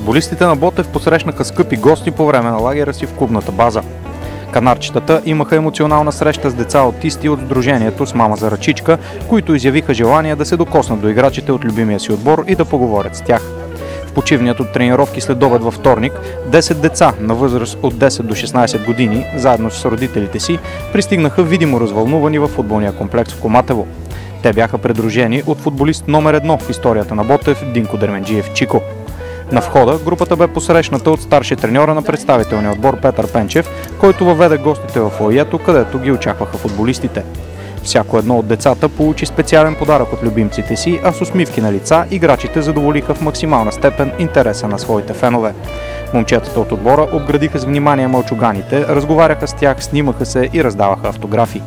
Футболистите на Ботев посрещнаха скъпи гости по време на лагера си в клубната база. Канарчетата имаха емоционална среща с деца аутисти от сдружението с мама за ръчичка, които изявиха желание да се докоснат до играчите от любимия си отбор и да поговорят с тях. В почивният от тренировки след обед във вторник, 10 деца на възраст от 10 до 16 години, заедно с родителите си, пристигнаха видимо развълнувани във футболния комплекс в Коматево. Те бяха придружени от футболист номер 1 в историята на Ботев Динко Дерменджиев Чико. На входа групата бе посрещната от старши треньора на представителния отбор Петър Пенчев, който въведе гостите в фоайето, където ги очакваха футболистите. Всяко едно от децата получи специален подарък от любимците си, а с усмивки на лица играчите задоволиха в максимална степен интереса на своите фенове. Момчетата от отбора обградиха с внимание мълчуганите, разговаряха с тях, снимаха се и раздаваха автографи.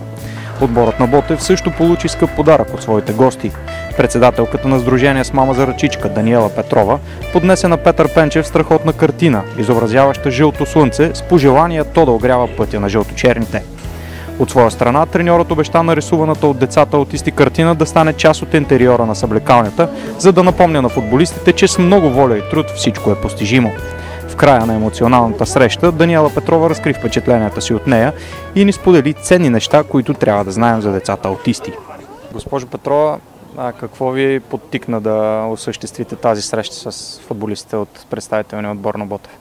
Отборът на Ботев също получи скъп подарък от своите гости. Председателката на сдружение с мама за ръчичка Даниела Петрова поднесе на Петър Пенчев страхотна картина, изобразяваща жълто слънце с пожелание то да огрява пътя на жълточерните. От своя страна, треньорът обеща нарисуваната от децата аутисти картина да стане част от интериора на съблекалнята, за да напомня на футболистите, че с много воля и труд всичко е постижимо. В края на емоционалната среща Даниела Петрова разкри впечатленията си от нея и ни сподели ценни неща, които трябва да знаем за децата аутисти. Госпожо Петрова, какво ви подтикна да осъществите тази среща с футболистите от представителния отбор на Ботев?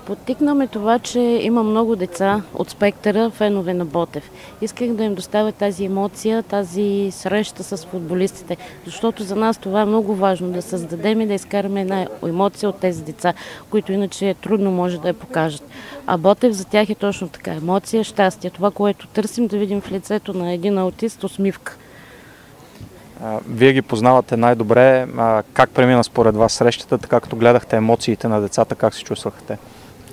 Подтикнаме това, че има много деца от спектъра, фенове на Ботев. Исках да им доставя тази емоция, тази среща с футболистите, защото за нас това е много важно, да създадем и да изкараме една емоция от тези деца, които иначе трудно може да я покажат. А Ботев за тях е точно така. Емоция, щастие. Това, което търсим да видим в лицето на един аутист, усмивка. Вие ги познавате най-добре. Как премина според вас срещата, така като гледахте емоциите на децата, как се чувствахте?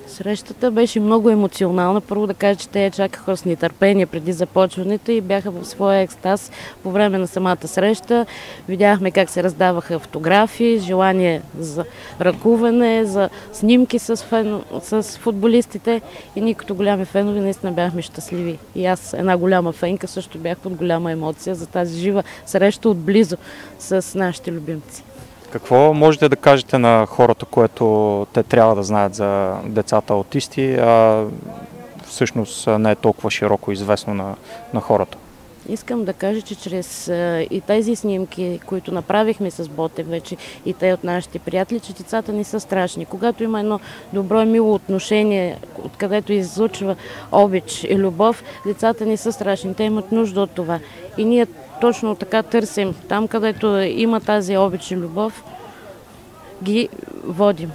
Срещата беше много емоционална. Първо да кажа, че те я чакаха с нетърпение преди започването и бяха в своя екстаз по време на самата среща. Видяхме как се раздаваха автографии, желание за ръкуване, за снимки с футболистите и ние като голями фенове наистина бяхме щастливи. И аз, една голяма фенка, също бях под голяма емоция за тази жива среща отблизо с нашите любимци. Какво можете да кажете на хората, което те трябва да знаят за децата аутисти, а всъщност не е толкова широко известно на хората? Искам да кажа, че чрез и тези снимки, които направихме с Ботев вече и те от нашите приятели, че децата не са страшни. Когато има едно добро и мило отношение, откъдето излъчва обич и любов, децата не са страшни. Те имат нужда от това. И ние точно така търсим. Там, където има тази обич и любов, ги водим.